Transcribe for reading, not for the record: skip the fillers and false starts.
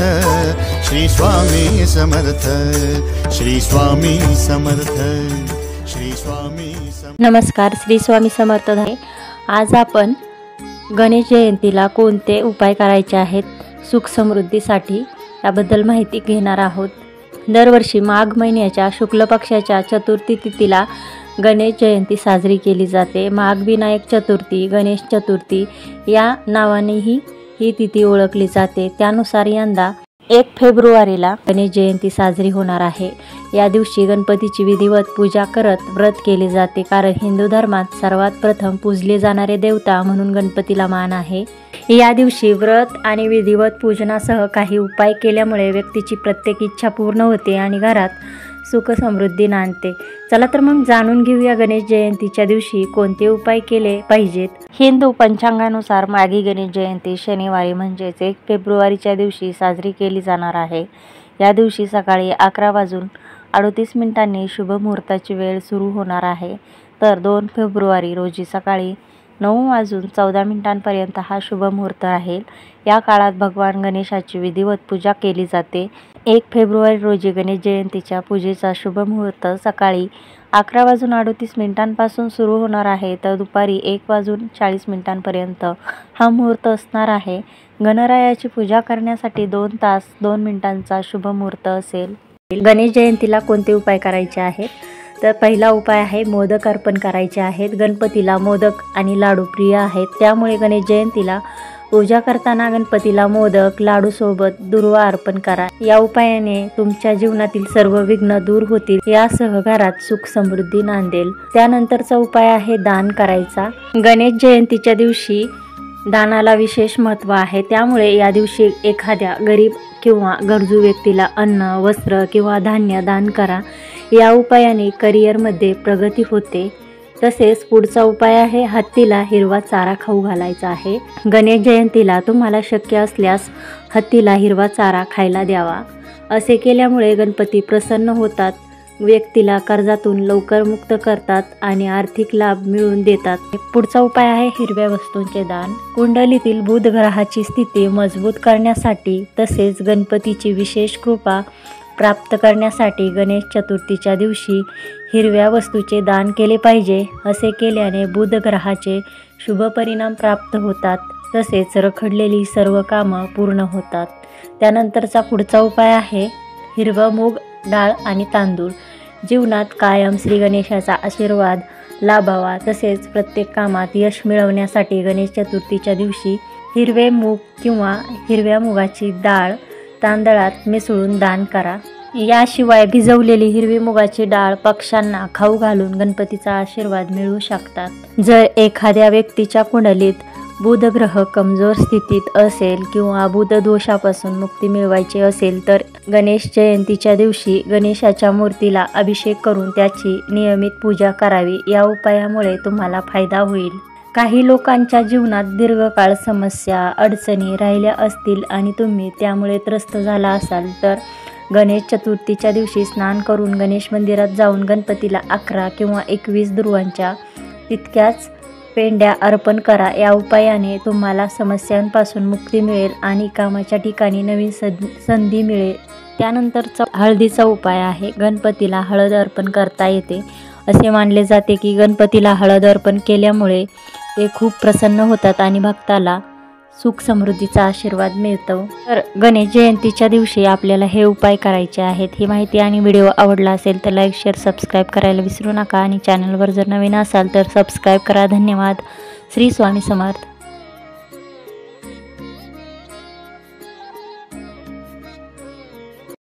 श्री स्वामी समर्थ, श्री स्वामी समर्थ, श्री स्वामी समर्थ। नमस्कार, श्री स्वामी समर्थ आहे। आज आपण गणेश जयंतीला कोणते उपाय करायचे आहेत सुख समृद्धीसाठी याबद्दल माहिती घेणार आहोत। दरवर्षी माघ महिन्याच्या शुक्ल पक्षाच्या चतुर्थी तिथीला गणेश जयंती साजरी केली जाते। माघ विनायक चतुर्थी, गणेश चतुर्थी या नावानेही ही तिथी ओळखली जाते। त्यानुसार यंदा 1 फेब्रुवारीला गणेश जयंती साजरी होणार आहे। या दिवशी गणपतीची विधिवत पूजा करत व्रत केले जाते, कारण हिंदू धर्मात सर्वात प्रथम पूजले जाणारे देवता म्हणून गणपतीला मान आहे। या दिवशी व्रत आणि विधिवत पूजनासह काही उपाय केल्यामुळे व्यक्तीची प्रत्येक इच्छा पूर्ण होते आणि घरात सुख समृद्धी नांदते। चला तर मग जाणून घेऊया गणेश जयंतीच्या दिवशी कोणते उपाय केले पाहिजेत। हिंदू पंचांगानुसार माघी गणेश जयंती शनिवारी म्हणजेच 1 फेब्रुवारीच्या दिवशी साजरी केली जाणार आहे। या दिवशी सकाळी 11:38 शुभ मुहूर्ताची वेळ सुरू होणार आहे, तर 2 फेब्रुवारी रोजी सकाळी 9:14 हा शुभ मुहूर्त राहील। या काळात भगवान गणेशाची विधिवत पूजा केली जाते। 1 फेब्रुवारी रोजी गणेश जयंतीच्या पूजेचा शुभ मुहूर्त सकाळी 11:38 पासून सुरू होणार आहे, तर दुपारी 1:40 हा मुहूर्त असणार आहे। गणरायाची पूजा करण्यासाठी 2 तास 2 मिनिटांचा शुभ मुहूर्त असेल। गणेश जयंतीला कोणते उपाय करायचे आहेत, तर पहिला उपाय आहे मोदक अर्पण करायचे आहेत। गणपतीला मोदक आणि लाडू प्रिय आहेत, त्यामुळे गणेश जयंतीला पूजा करताना गणपतीला मोदक लाडू सोबत दुर्वा अर्पण करा। या उपायाने तुमच्या जीवनातील सर्व विघ्न दूर होतील, यासह घरात सुख समृद्धी नांदेल। त्यानंतरचा उपाय आहे दान करायचा। गणेश जयंतीच्या दिवशी दानाला विशेष महत्त्व आहे, त्यामुळे या दिवशी एखाद्या गरीब किंवा गरजू व्यक्तीला अन्न, वस्त्र किंवा धान्य दान करा। या उपायाने करिअरमध्ये प्रगती होते। तसेच पुढचा उपाय आहे हत्तीला हिरवा चारा खाऊ घालायचा आहे। गणेश जयंतीला तुम्हाला शक्य असल्यास हत्तीला हिरवा चारा खायला द्यावा। असे केल्यामुळे गणपती प्रसन्न होतात, व्यक्तीला कर्जातून लवकर मुक्त करतात आणि आर्थिक लाभ मिळवून देतात। पुढचा उपाय आहे हिरव्या वस्तूंचे दान। कुंडलीतील बुध ग्रहाची स्थिती मजबूत करण्यासाठी तसेच गणपतीची विशेष कृपा प्राप्त करण्यासाठी गणेश चतुर्थीच्या दिवशी हिरव्या वस्तूचे दान केले पाहिजे। असे केल्याने बुध ग्रहाचे शुभ परिणाम प्राप्त होतात, तसेच रखडलेली सर्व कामं पूर्ण होतात। त्यानंतरचा पुढचा उपाय आहे हिरवं मूग, डाळ आणि तांदूळ। जीवनात कायम श्री गणेशाचा आशीर्वाद लाभावा, तसेच प्रत्येक कामात यश मिळवण्यासाठी गणेश चतुर्थीच्या दिवशी हिरवे मूग किंवा हिरव्या मुगाची डाळ तांदळात मिसळून दान करा। याशिवाय भिजवलेली हिरवी मुगाची डाळ पक्ष्यांना खाऊ घालून गणपतीचा आशीर्वाद मिळवू शकतात। जर एखाद्या व्यक्तीच्या कुंडलीत बुध ग्रह कमजोर स्थितीत असेल किंवा बुध दोषापासून मुक्ती मिळवायची असेल, तर गणेश जयंतीच्या दिवशी गणेशाच्या मूर्तीला अभिषेक करून त्याची नियमित पूजा करावी। या उपायामुळे तुम्हाला फायदा होईल। काही लोकांच्या जीवनात दीर्घकाळ समस्या, अडचणी राहिल्या असतील आणि तुम्ही त्यामुळे त्रस्त झाला असाल, तर गणेश चतुर्थीच्या दिवशी स्नान करून गणेश मंदिरात जाऊन गणपतीला 11 किंवा 21 दुर्वांच्या तितक्याच पेंड्या अर्पण करा। या उपायाने तुम्हाला समस्यांपासून मुक्ती मिळेल आणि कामाच्या ठिकाणी नवीन संधी मिळेल। त्यानंतरचा हळदीचा उपाय आहे गणपतीला हळद अर्पण करता येते। असे मानले जाते की गणपतीला हळद अर्पण केल्यामुळे ते खूप प्रसन्न होतात आणि भक्ताला सुख समृद्धीचा आशीर्वाद मिळतो। तर गणेश जयंतीच्या दिवशी आपल्याला हे उपाय करायचे आहेत। ही माहिती आणि व्हिडिओ आवडला असेल तर लाईक, शेअर, सबस्क्राईब करायला विसरू नका आणि चॅनलवर जर नवीन असाल तर सबस्क्राईब करा। धन्यवाद। श्री स्वामी समर्थ।